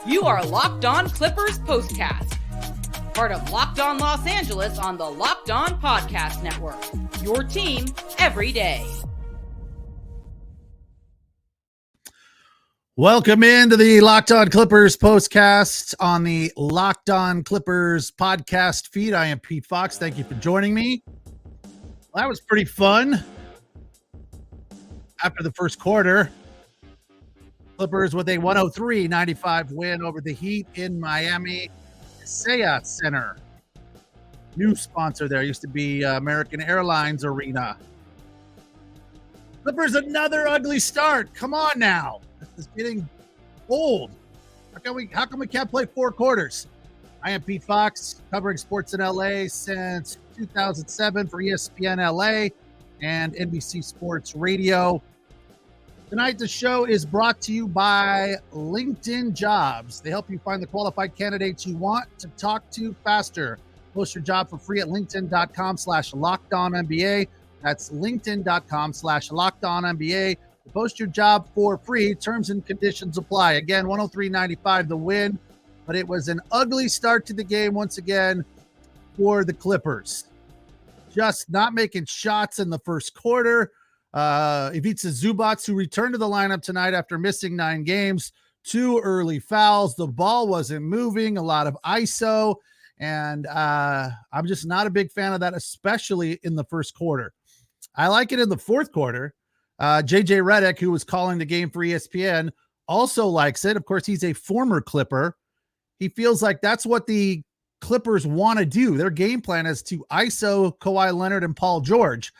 You are Locked On Clippers Postcast, part of Locked On Los Angeles on the Locked On Podcast Network. Your team every day. Welcome into the Locked On Clippers Postcast on the Locked On Clippers podcast feed. I am Pete Fox. Thank you for joining me. Well, that was pretty fun. After the first quarter, Clippers with a 103-95 win over the Heat in Miami. Kaseya Center. New sponsor there. Used to be American Airlines Arena. Clippers, another ugly start. Come on now. This is getting old. How come we can't play 4 quarters? I am Pete Fox, covering sports in LA since 2007 for ESPN LA and NBC Sports Radio. Tonight, the show is brought to you by LinkedIn Jobs. They help you find the qualified candidates you want to talk to faster. Post your job for free at linkedin.com/LockedOnNBA. That's linkedin.com/LockedOnNBA. Post your job for free. Terms and conditions apply. Again, 103-95 the win, but it was an ugly start to the game once again for the Clippers. Just not making shots in the first quarter. Ivica Zubac, who returned to the lineup tonight after missing 9 games, 2 early fouls. The ball wasn't moving, a lot of ISO, and I'm just not a big fan of that, especially in the first quarter. I like it in the fourth quarter. JJ Redick, who was calling the game for ESPN, also likes it. Of course, he's a former Clipper. He feels like that's what the Clippers want to do. Their game plan is to ISO Kawhi Leonard and Paul George.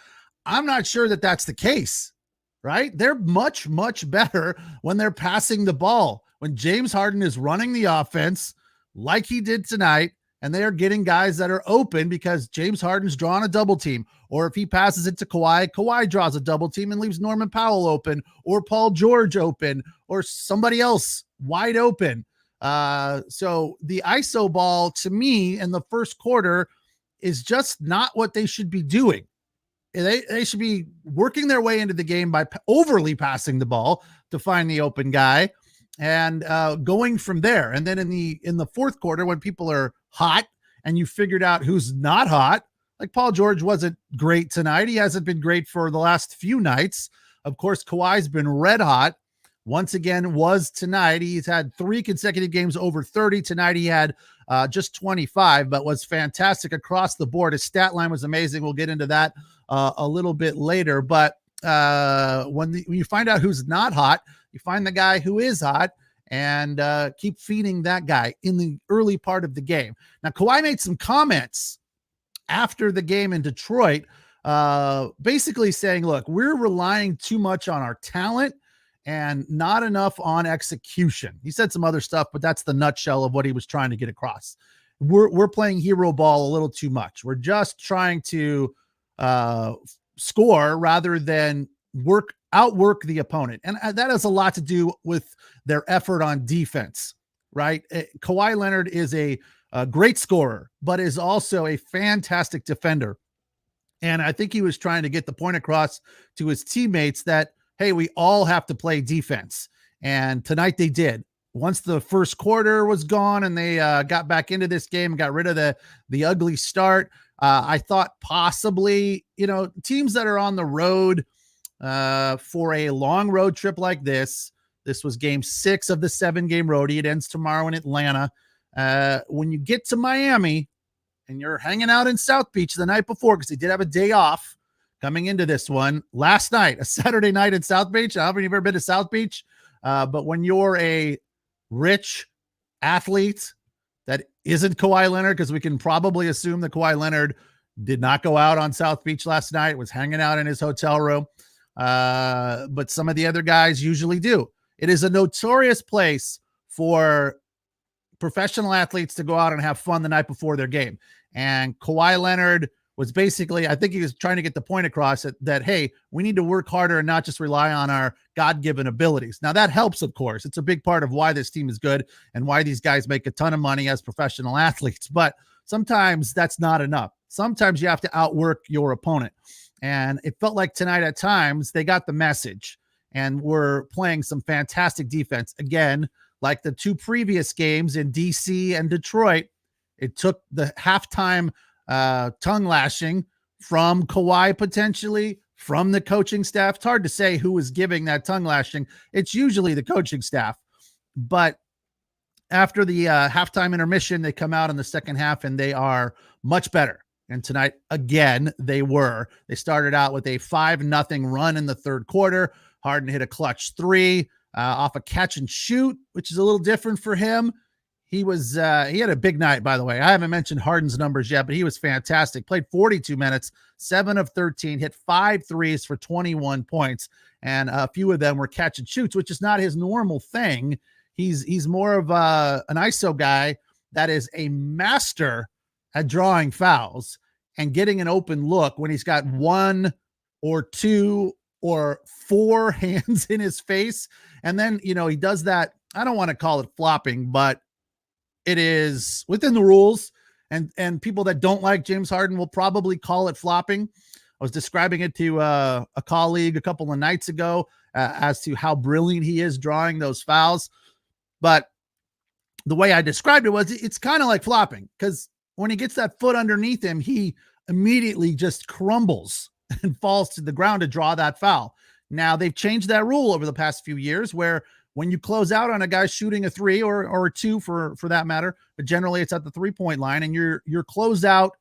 I'm not sure that that's the case, right? They're much, much better when they're passing the ball. When James Harden is running the offense like he did tonight, and they are getting guys that are open because James Harden's drawing a double team. Or if he passes it to Kawhi, Kawhi draws a double team and leaves Norman Powell open, or Paul George open, or somebody else wide open. So the ISO ball, to me, in the first quarter is just not what they should be doing. They should be working their way into the game by overly passing the ball to find the open guy and going from there. And then in the fourth quarter, when people are hot and you figured out who's not hot, like Paul George wasn't great tonight. He hasn't been great for the last few nights. Of course, Kawhi's been red hot. Once again, was tonight. He's had 3 consecutive games over 30. Tonight he had just 25, but was fantastic across the board. His stat line was amazing. We'll get into that a little bit later. But when you find out who's not hot, you find the guy who is hot and keep feeding that guy in the early part of the game. Now, Kawhi made some comments after the game in Detroit, basically saying, look, we're relying too much on our talent and not enough on execution. He said some other stuff, but that's the nutshell of what he was trying to get across. We're playing hero ball a little too much. We're just trying to score rather than outwork the opponent. And that has a lot to do with their effort on defense, right? Kawhi Leonard is a great scorer, but is also a fantastic defender. And I think he was trying to get the point across to his teammates that, hey, we all have to play defense. And tonight they did. Once the first quarter was gone and they got back into this game and got rid of the ugly start, I thought possibly, teams that are on the road for a long road trip like this was game 6 of the 7-game roadie. It ends tomorrow in Atlanta. When you get to Miami and you're hanging out in South Beach the night before, because they did have a day off coming into this one last night, a Saturday night in South Beach. I haven't ever been to South Beach, but when you're a rich athlete that isn't Kawhi Leonard, because we can probably assume that Kawhi Leonard did not go out on South Beach last night, was hanging out in his hotel room, but some of the other guys usually do. It is a notorious place for professional athletes to go out and have fun the night before their game. And Kawhi Leonard was basically, I think he was trying to get the point across that, hey, we need to work harder and not just rely on our God-given abilities. Now that helps, of course. It's a big part of why this team is good and why these guys make a ton of money as professional athletes. But sometimes that's not enough. Sometimes you have to outwork your opponent. And it felt like tonight at times they got the message and were playing some fantastic defense. Again, like the two previous games in DC and Detroit, it took the halftime tongue lashing from Kawhi, potentially from the coaching staff. It's hard to say who was giving that tongue lashing. It's usually the coaching staff. But after the halftime intermission, they come out in the second half and they are much better. And tonight, again, they were. They started out with a 5-0 run in the third quarter. Harden hit a clutch three off a catch and shoot, which is a little different for him. He had a big night, by the way. I haven't mentioned Harden's numbers yet, but he was fantastic. Played 42 minutes, 7 of 13, hit 5 threes for 21 points. And a few of them were catch and shoots, which is not his normal thing. He's more of an ISO guy that is a master at drawing fouls and getting an open look when he's got 1 or 2 or 4 hands in his face. And then, he does that. I don't want to call it flopping, but it is within the rules. And people that don't like James Harden will probably call it flopping. I was describing it to a colleague a couple of nights ago as to how brilliant he is drawing those fouls. But the way I described it was it's kind of like flopping, because when he gets that foot underneath him, he immediately just crumbles and falls to the ground to draw that foul. Now, they've changed that rule over the past few years where when you close out on a guy shooting a 3 or a 2 for that matter, but generally it's at the 3-point line and your closeout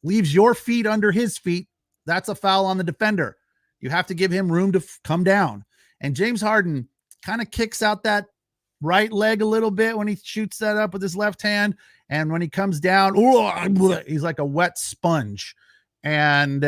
leaves your feet under his feet, that's a foul on the defender. You have to give him room to come down. And James Harden kind of kicks out that right leg a little bit when he shoots that up with his left hand. And when he comes down, he's like a wet sponge and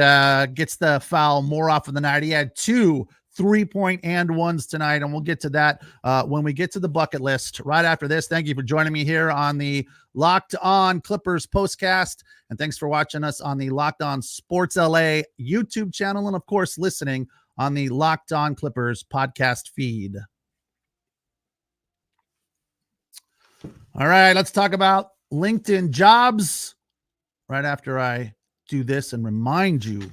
gets the foul more often than not. He had 2 3-point and ones tonight, and we'll get to that when we get to the bucket list right after this. Thank you for joining me here on the Locked On Clippers Postcast, and thanks for watching us on the Locked On Sports LA YouTube channel, and of course listening on the Locked On Clippers podcast feed. All right, let's talk about LinkedIn Jobs right after I do this and remind you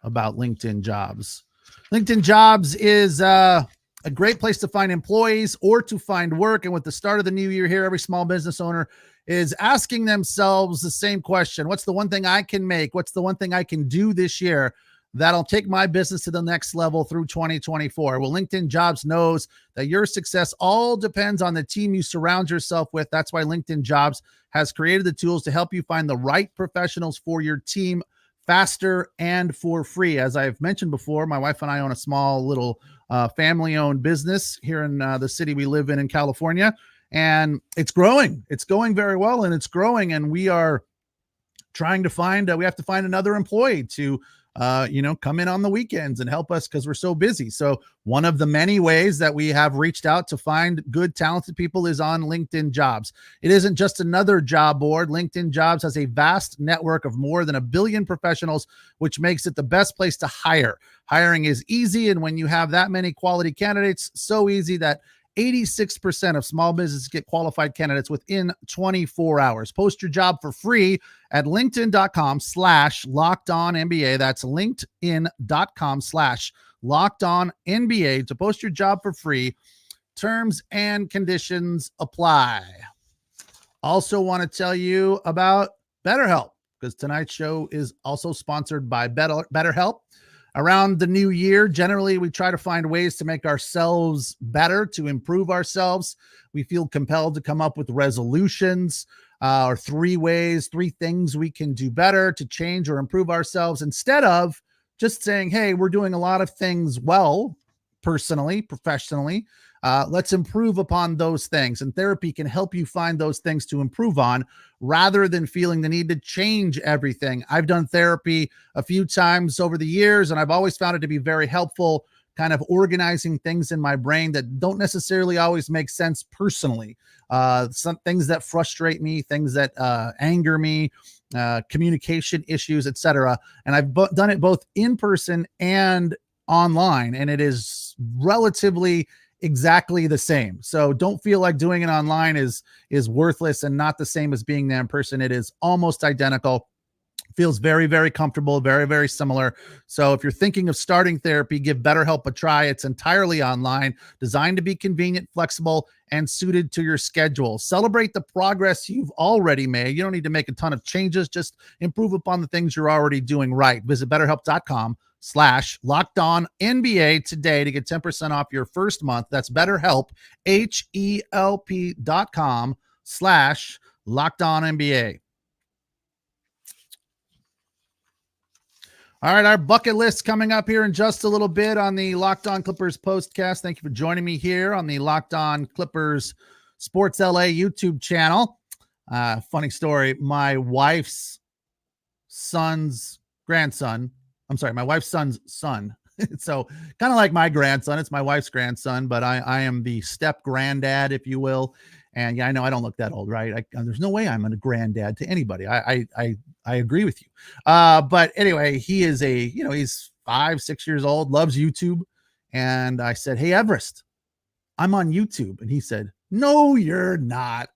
about LinkedIn Jobs. LinkedIn Jobs is a great place to find employees or to find work. And with the start of the new year here, every small business owner is asking themselves the same question. What's the one thing I can make? What's the one thing I can do this year that'll take my business to the next level through 2024? Well, LinkedIn Jobs knows that your success all depends on the team you surround yourself with. That's why LinkedIn Jobs has created the tools to help you find the right professionals for your team faster and for free. As I've mentioned before, my wife and I own a small little family-owned business here in the city we live in California, and it's growing. It's going very well, and it's growing, and we are trying to find, we have to find another employee to come in on the weekends and help us because we're so busy. So one of the many ways that we have reached out to find good, talented people is on LinkedIn Jobs. It isn't just another job board. LinkedIn Jobs has a vast network of more than 1 billion professionals, which makes it the best place to hire. Hiring is easy, and when you have that many quality candidates, so easy that 86% of small businesses get qualified candidates within 24 hours. Post your job for free at linkedin.com/LockedOnNBA. That's linkedin.com/LockedOnNBA to post your job for free. Terms and conditions apply. Also want to tell you about BetterHelp, because tonight's show is also sponsored by BetterHelp. Around the new year, generally, we try to find ways to make ourselves better, to improve ourselves. We feel compelled to come up with resolutions or 3 things we can do better to change or improve ourselves, instead of just saying, hey, we're doing a lot of things well, personally, professionally. Let's improve upon those things. And therapy can help you find those things to improve on rather than feeling the need to change everything. I've done therapy a few times over the years, and I've always found it to be very helpful, kind of organizing things in my brain that don't necessarily always make sense personally. Some things that frustrate me, things that anger me, communication issues, etc. And I've done it both in person and online, and it is relatively exactly the same. So don't feel like doing it online is worthless and not the same as being there in person. It is almost identical. Feels very, very comfortable, very, very similar. So if you're thinking of starting therapy, give BetterHelp a try. It's entirely online, designed to be convenient, flexible, and suited to your schedule. Celebrate the progress you've already made. You don't need to make a ton of changes. Just improve upon the things you're already doing right. Visit BetterHelp.com/LockedOnNBA today to get 10% off your first month. That's BetterHelp, HELP.com/LockedOnNBA. All right, our bucket list coming up here in just a little bit on the Locked On Clippers Postcast. Thank you for joining me here on the Locked On Clippers Sports LA YouTube channel. Funny story, my wife's son's son. So kind of like my grandson. It's my wife's grandson, but I am the step granddad, if you will. And yeah, I know I don't look that old, right? There's no way I'm a granddad to anybody. I agree with you. But anyway, he is he's 5-6 years old, loves YouTube. And I said, "Hey, Everest, I'm on YouTube." And he said, "No, you're not."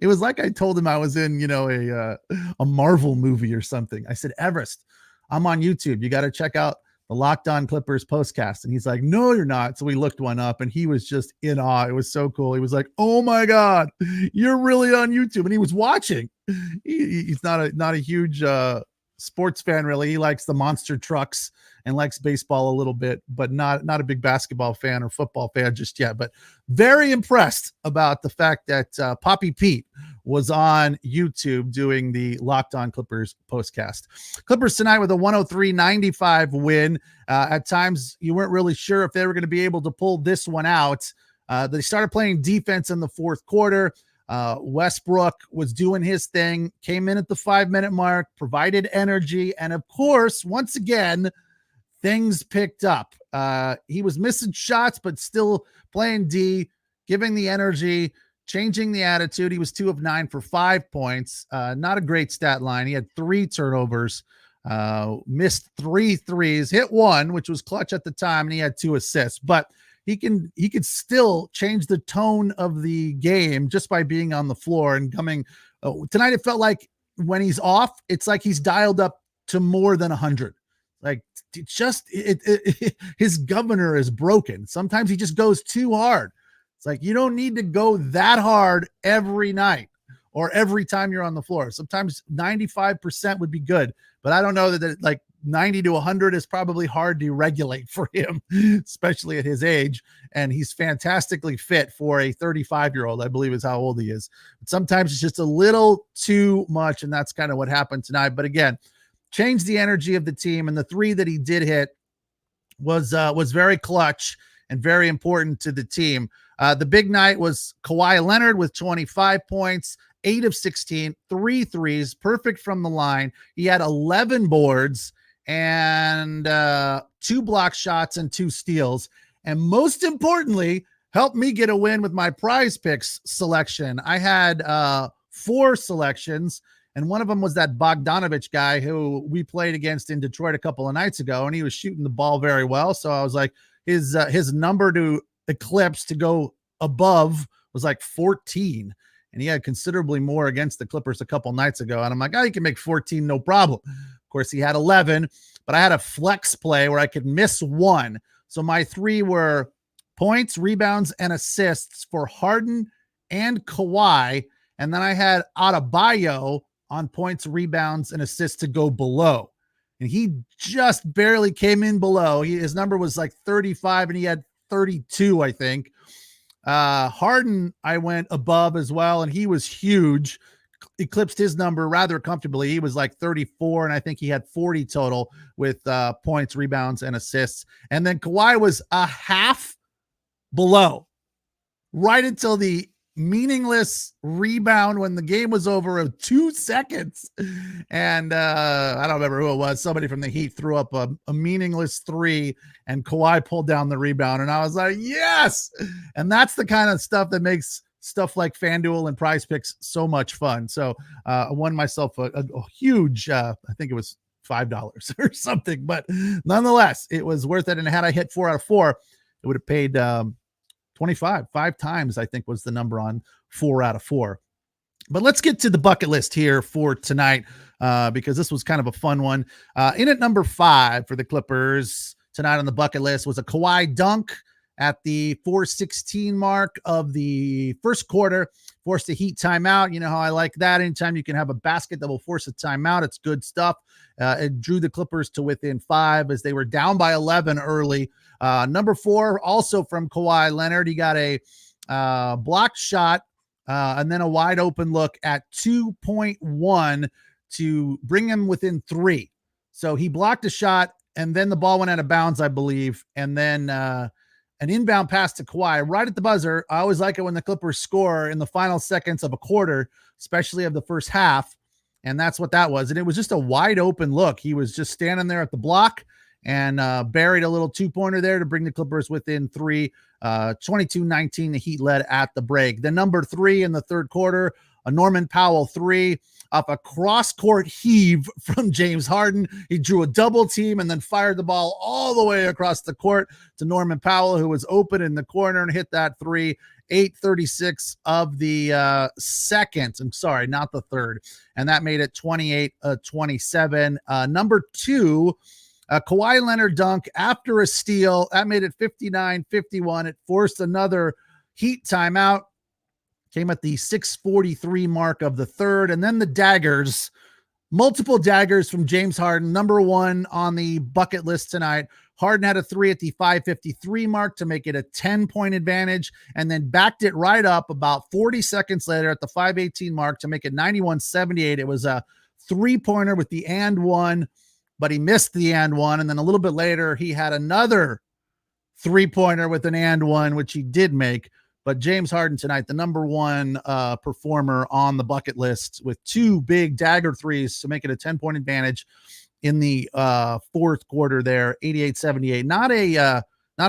It was like I told him I was in, a Marvel movie or something. I said, "Everest, I'm on YouTube. You got to check out the Locked On Clippers Postcast." And he's like, "No, you're not." So we looked one up and he was just in awe. It was so cool. He was like, "Oh my God, you're really on YouTube." And he was watching. He's not a huge sports fan, really. He likes the monster trucks and likes baseball a little bit, but not a big basketball fan or football fan just yet. But very impressed about the fact that Poppy Pete was on YouTube doing the Locked On Clippers Postcast. Clippers tonight with a 103-95 win. At times, you weren't really sure if they were going to be able to pull this one out. They started playing defense in the fourth quarter. Westbrook was doing his thing, came in at the 5-minute mark, provided energy, and of course, once again, things picked up. He was missing shots, but still playing D, giving the energy, changing the attitude. He was 2 of 9 for 5 points. Not a great stat line. He had 3 turnovers, missed 3 threes, hit 1, which was clutch at the time, and he had 2 assists. But he could still change the tone of the game just by being on the floor and coming. Tonight, it felt like when he's off, it's like he's dialed up to more than 100. Like his governor is broken. Sometimes he just goes too hard. It's like, you don't need to go that hard every night or every time you're on the floor. Sometimes 95% would be good, but I don't know that like 90 to 100 is probably hard to regulate for him, especially at his age. And he's fantastically fit for a 35-year-old, I believe is how old he is. But sometimes it's just a little too much, and that's kind of what happened tonight. But again, changed the energy of the team, and the 3 that he did hit was very clutch and very important to the team. The big night was Kawhi Leonard with 25 points, 8 of 16, 3 threes, perfect from the line. He had 11 boards and 2 block shots and 2 steals. And most importantly, helped me get a win with my PrizePicks selection. I had 4 selections, and one of them was that Bogdanovich guy who we played against in Detroit a couple of nights ago, and he was shooting the ball very well. So I was like, his number to eclipse to go above was like 14, and he had considerably more against the Clippers a couple nights ago. And I'm like, he can make 14, no problem. Of course, he had 11, but I had a flex play where I could miss 1. So my 3 were points, rebounds, and assists for Harden and Kawhi. And then I had Adebayo on points, rebounds, and assists to go below. And he just barely came in below. His number was like 35, and he had 32, I think. Harden, I went above as well, and he was huge. Eclipsed his number rather comfortably. He was like 34, and I think he had 40 total with points, rebounds, and assists. And then Kawhi was a half below right until the meaningless rebound when the game was over of 2 seconds. And I don't remember who it was. Somebody from the Heat threw up a meaningless 3, and Kawhi pulled down the rebound. And I was like, yes. And that's the kind of stuff that makes stuff like FanDuel and PrizePicks so much fun. So I won myself a huge, I think it was $5 or something, but nonetheless, it was worth it. And had I hit 4 out of 4, it would have paid 25, 5 times, I think was the number on 4 out of 4. But let's get to the bucket list here for tonight. because this was kind of a fun one. In at number 5 for the Clippers tonight on the bucket list was a Kawhi dunk at the 4:16 mark of the first quarter, forced a Heat timeout. You know how I like that. Anytime you can have a basket that will force a timeout, it's good stuff. It drew the Clippers to within 5 as they were down by 11 early. Number 4, also from Kawhi Leonard. He got a blocked shot and then a wide open look at 2.1 to bring him within 3. So he blocked a shot and then the ball went out of bounds, I believe. And then an inbound pass to Kawhi right at the buzzer. I always like it when the Clippers score in the final seconds of a quarter, especially of the first half. And that's what that was. And it was just a wide open look. He was just standing there at the block and buried a little 2-pointer there to bring the Clippers within 3, 22-19. The Heat led at the break. The number 3 in the third quarter, a Norman Powell 3 off a cross-court heave from James Harden. He drew a double team and then fired the ball all the way across the court to Norman Powell, who was open in the corner and hit that 3. 8:36 of the second. I'm sorry, not the third. And that made it 28-27. Number 2, Kawhi Leonard dunk after a steal. That made it 59-51. It forced another Heat timeout. Came at the 6:43 mark of the third. And then the daggers, multiple daggers from James Harden. Number 1 on the bucket list tonight. Harden had a 3 at the 5:53 mark to make it a 10-point advantage, and then backed it right up about 40 seconds later at the 5:18 mark to make it 91-78. It was a 3-pointer with the and one, but he missed the and one. And then a little bit later, he had another 3-pointer with an and one, which he did make. But James Harden tonight, the number 1 performer on the bucket list with 2 big dagger threes to make it a 10-point advantage in the fourth quarter there, 88-78. Not a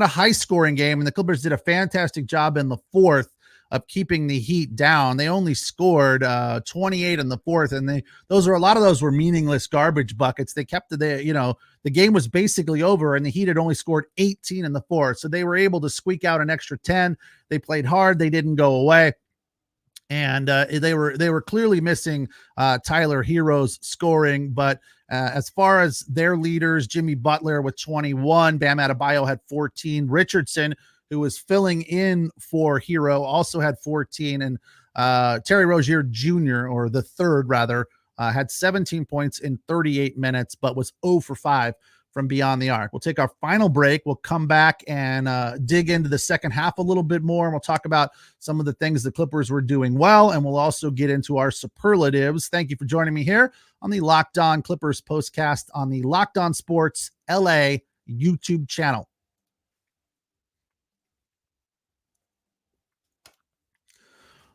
high-scoring game, and the Clippers did a fantastic job in the fourth of keeping the Heat down. They only scored 28 in the fourth, and a lot of those were meaningless garbage buckets. They kept the game was basically over, and the Heat had only scored 18 in the fourth, so they were able to squeak out an extra 10. They played hard. They didn't go away. And they were clearly missing Tyler Hero's scoring. But as far as their leaders, Jimmy Butler with 21, Bam Adebayo had 14, Richardson, who was filling in for Hero, also had 14, and Terry Rozier Jr., or the third rather, had 17 points in 38 minutes, but was 0 for 5 from beyond the arc. We'll take our final break. We'll come back and dig into the second half a little bit more, and we'll talk about some of the things the Clippers were doing well, and we'll also get into our superlatives. Thank you for joining me here on the Locked On Clippers Postcast on the Locked On Sports LA YouTube channel.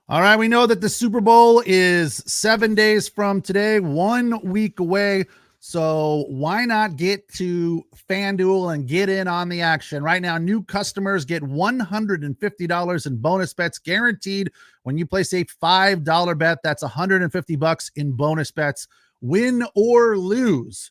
All right, we know that the Super Bowl is 7 days from today, 1 week away. So why not get to FanDuel and get in on the action? Right now, new customers get $150 in bonus bets guaranteed when you place a $5 bet. That's $150 in bonus bets, win or lose.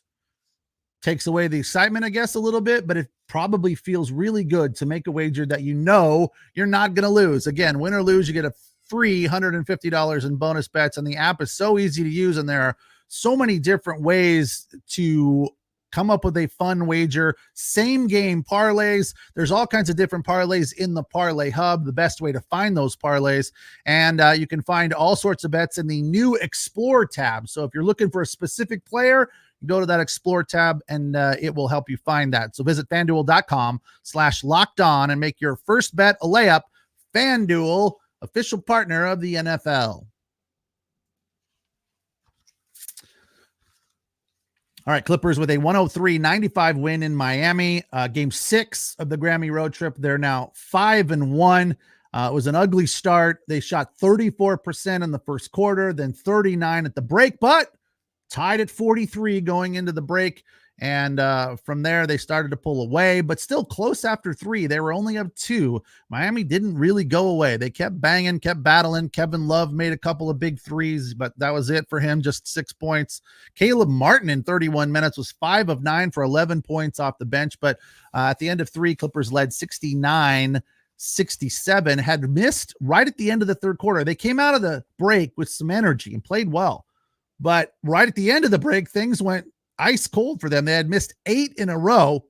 Takes away the excitement, I guess, a little bit, but it probably feels really good to make a wager that you know you're not going to lose. Again, win or lose, you get a free $150 in bonus bets, and the app is so easy to use, and there are so many different ways to come up with a fun wager. Same game parlays. There's all kinds of different parlays in the Parlay Hub, the best way to find those parlays. And you can find all sorts of bets in the new Explore tab. So if you're looking for a specific player, go to that Explore tab and it will help you find that. So visit FanDuel.com/lockedon and make your first bet a layup. FanDuel, official partner of the NFL. All right, Clippers with a 103-95 win in Miami. Game 6 of the Grammy road trip. They're now 5-1. It was an ugly start. They shot 34% in the first quarter, then 39 at the break, but tied at 43 going into the break. And from there, they started to pull away, but still close after 3. They were only up 2. Miami didn't really go away. They kept banging, kept battling. Kevin Love made a couple of big threes, but that was it for him, just 6 points. Caleb Martin in 31 minutes was 5 of 9 for 11 points off the bench. But at the end of 3, Clippers led 69-67, had missed right at the end of the third quarter. They came out of the break with some energy and played well. But right at the end of the break, things went ice cold for them. They had missed 8 in a row.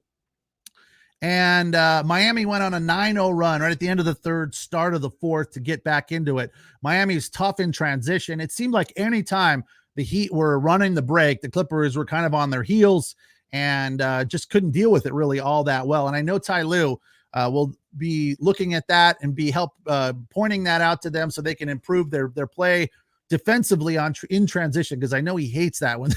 And Miami went on a 9-0 run right at the end of the third, start of the fourth to get back into it. Miami's tough in transition. It seemed like anytime the Heat were running the break, the Clippers were kind of on their heels and just couldn't deal with it really all that well. And I know Ty Lue will be looking at that and be pointing that out to them so they can improve their play defensively in transition, because I know he hates that when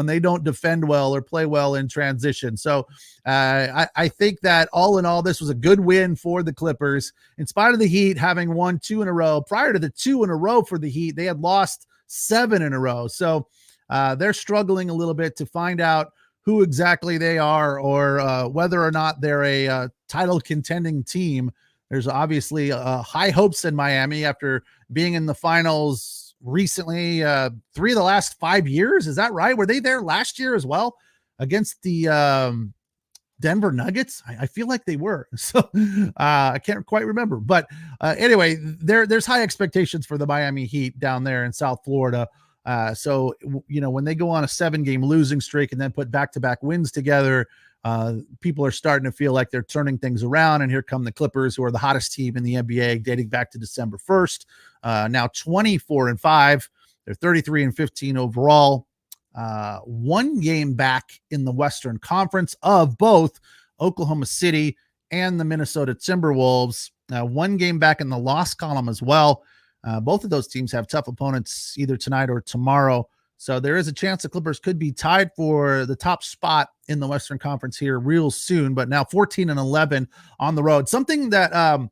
they don't defend well or play well in transition. So I think that all in all, this was a good win for the Clippers in spite of the Heat having won 2 in a row. Prior to the 2 in a row for the Heat, they had lost 7 in a row. So they're struggling a little bit to find out who exactly they are or whether or not they're a title contending team. There's obviously high hopes in Miami after being in the finals recently, 3 of the last 5 years. Is that right? Were they there last year as well against the Denver Nuggets? I feel like they were. So I can't quite remember. But anyway, there's high expectations for the Miami Heat down there in South Florida. So, when they go on a 7-game losing streak and then put back-to-back wins together, people are starting to feel like they're turning things around. And here come the Clippers, who are the hottest team in the NBA dating back to December 1st. Now 24-5. They're 33-15 overall. 1 game back in the Western Conference of both Oklahoma City and the Minnesota Timberwolves. 1 game back in the loss column as well. Both of those teams have tough opponents either tonight or tomorrow. So there is a chance the Clippers could be tied for the top spot in the Western Conference here real soon, but now 14-11 on the road. Something that I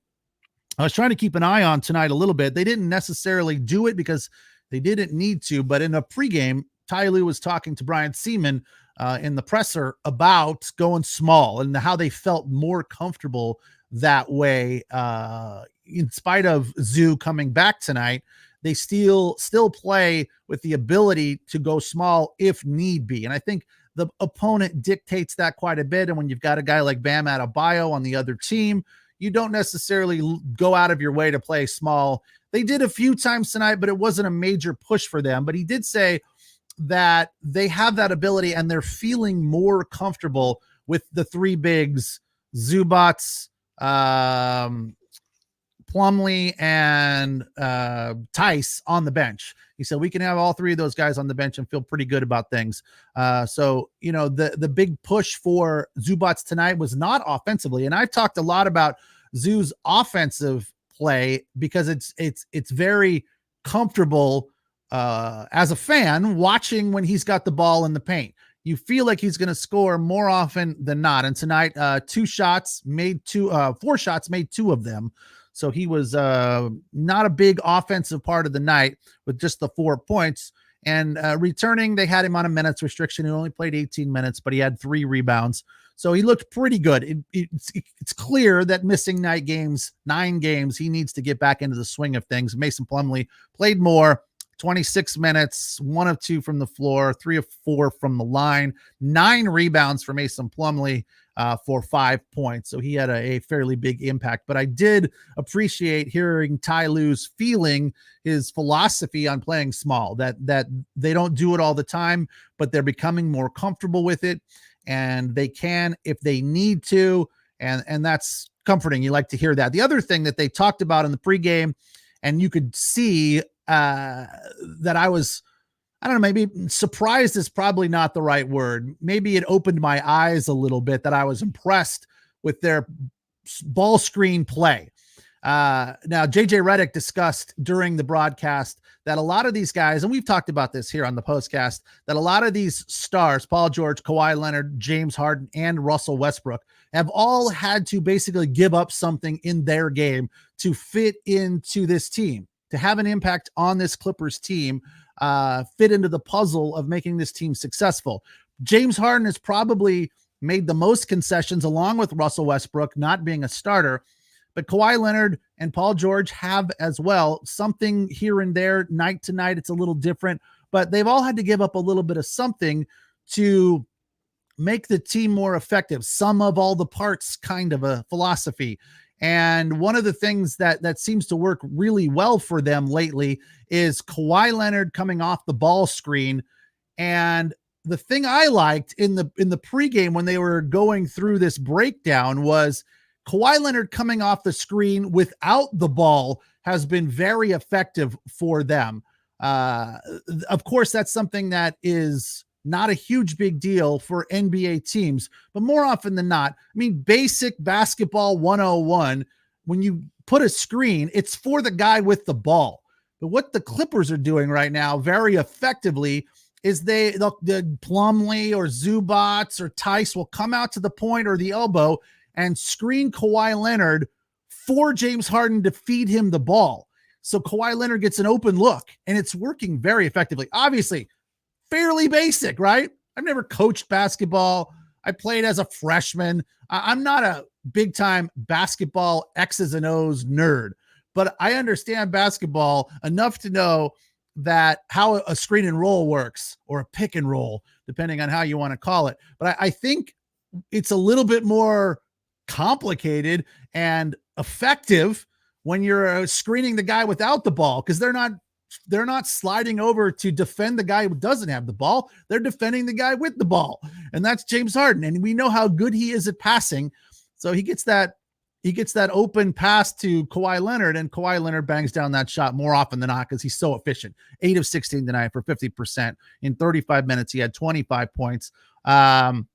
was trying to keep an eye on tonight a little bit. They didn't necessarily do it because they didn't need to, but in a pregame, Ty Lue was talking to Brian Seaman in the presser about going small and how they felt more comfortable that way. In spite of Zoo coming back tonight, they still play with the ability to go small if need be. And I think the opponent dictates that quite a bit. And when you've got a guy like Bam Adebayo on the other team, you don't necessarily go out of your way to play small. They did a few times tonight, but it wasn't a major push for them. But he did say that they have that ability and they're feeling more comfortable with the 3 bigs, Zubats, Plumlee, and Tice on the bench. He said we can have all 3 of those guys on the bench and feel pretty good about things. So the big push for Zubats tonight was not offensively, and I've talked a lot about Zoo's offensive play because it's very comfortable as a fan watching when he's got the ball in the paint. You feel like he's going to score more often than not. And tonight, 4 shots, made 2 of them. So he was not a big offensive part of the night with just the 4 points. And returning, they had him on a minutes restriction. He only played 18 minutes, but he had 3 rebounds. So he looked pretty good. It's clear that missing 9 games, he needs to get back into the swing of things. Mason Plumlee played more, 26 minutes, 1 of 2 from the floor, 3 of 4 from the line, 9 rebounds for Mason Plumlee for 5 points. So he had a fairly big impact. But I did appreciate hearing Ty Lue's his philosophy on playing small, that they don't do it all the time, but they're becoming more comfortable with it, and they can if they need to. And that's comforting. You like to hear that. The other thing that they talked about in the pregame, and you could see that I don't know, maybe surprised is probably not the right word. Maybe it opened my eyes a little bit that I was impressed with their ball screen play. Now, JJ Redick discussed during the broadcast that a lot of these guys, and we've talked about this here on the Postcast, that a lot of these stars, Paul George, Kawhi Leonard, James Harden, and Russell Westbrook, have all had to basically give up something in their game to fit into this team, to have an impact on this Clippers team, fit into the puzzle of making this team successful. James Harden has probably made the most concessions along with Russell Westbrook not being a starter, but Kawhi Leonard and Paul George have as well. Something here and there, night to night, it's a little different, but they've all had to give up a little bit of something to make the team more effective. Some of all the parts kind of a philosophy. And one of the things that seems to work really well for them lately is Kawhi Leonard coming off the ball screen. And the thing I liked in the pregame when they were going through this breakdown was Kawhi Leonard coming off the screen without the ball has been very effective for them. Of course, that's something that is not a huge big deal for NBA teams, but more often than not, I mean, basic basketball 101, when you put a screen, it's for the guy with the ball. But what the Clippers are doing right now very effectively is the Plumlee or Zubats or Tice will come out to the point or the elbow and screen Kawhi Leonard for James Harden to feed him the ball. So Kawhi Leonard gets an open look, and it's working very effectively. Obviously, fairly basic, right? I've never coached basketball. I played as a freshman. I'm not a big-time basketball X's and O's nerd, but I understand basketball enough to know that how a screen and roll works, or a pick and roll, depending on how you want to call it. But I think it's a little bit more complicated and effective when you're screening the guy without the ball, because they're not sliding over to defend the guy who doesn't have the ball. They're defending the guy with the ball. And that's James Harden. And we know how good he is at passing. So he gets that open pass to Kawhi Leonard, and Kawhi Leonard bangs down that shot more often than not because he's so efficient. 8 of 16 tonight for 50%. In 35 minutes, he had 25 points and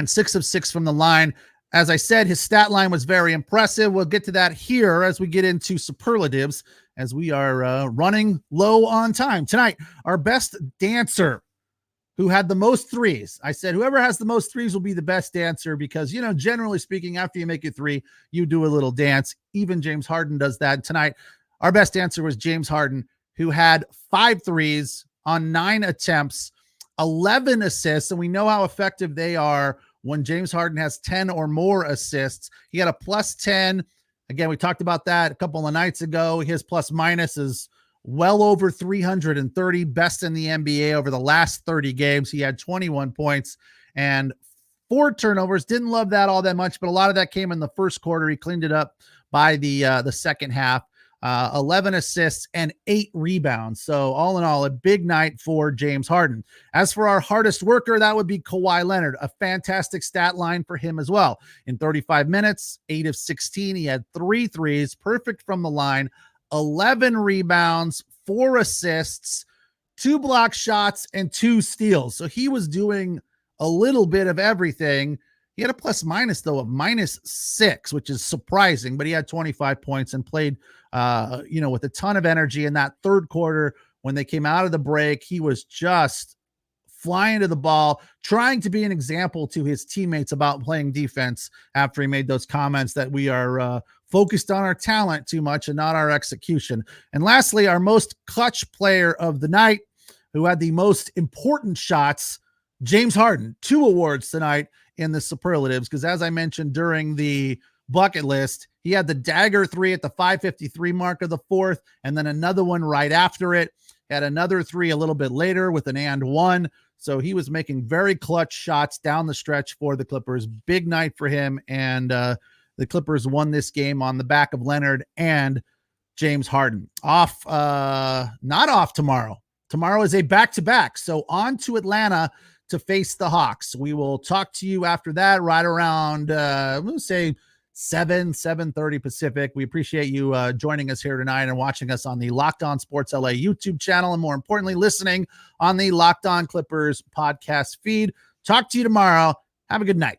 6 of 6 from the line. As I said, his stat line was very impressive. We'll get to that here as we get into superlatives, as we are running low on time. Tonight, our best dancer who had the most threes. I said, whoever has the most threes will be the best dancer because, generally speaking, after you make your three, you do a little dance. Even James Harden does that. Tonight, our best dancer was James Harden, who had 5 threes on 9 attempts, 11 assists, and we know how effective they are when James Harden has 10 or more assists. He had a plus 10. Again, we talked about that a couple of nights ago. His plus minus is well over 330, best in the NBA over the last 30 games. He had 21 points and 4 turnovers. Didn't love that all that much, but a lot of that came in the first quarter. He cleaned it up by the second half. 11 assists and 8 rebounds. So all in all, a big night for James Harden. As for our hardest worker, that would be Kawhi Leonard. A fantastic stat line for him as well. In 35 minutes, 8 of 16. He had 3 threes, perfect from the line, 11 rebounds, 4 assists, 2 block shots, and 2 steals. So he was doing a little bit of everything. He had a plus minus, though, of -6, which is surprising, but he had 25 points and played, with a ton of energy in that third quarter. When they came out of the break, he was just flying to the ball, trying to be an example to his teammates about playing defense after he made those comments that we are focused on our talent too much and not our execution. And lastly, our most clutch player of the night, who had the most important shots, James Harden. 2 awards tonight in the superlatives, because as I mentioned during the bucket list, he had the dagger 3 at the 5:53 mark of the fourth, and then another one right after it. Had another 3 a little bit later with an and 1. So he was making very clutch shots down the stretch for the Clippers. Big night for him, and the Clippers won this game on the back of Leonard and James Harden. Not off tomorrow. Tomorrow is a back-to-back. So on to Atlanta to face the Hawks. We will talk to you after that right around, we'll say 7:30 Pacific. We appreciate you joining us here tonight and watching us on the Locked On Sports LA YouTube channel, and more importantly, listening on the Locked On Clippers podcast feed. Talk to you tomorrow. Have a good night.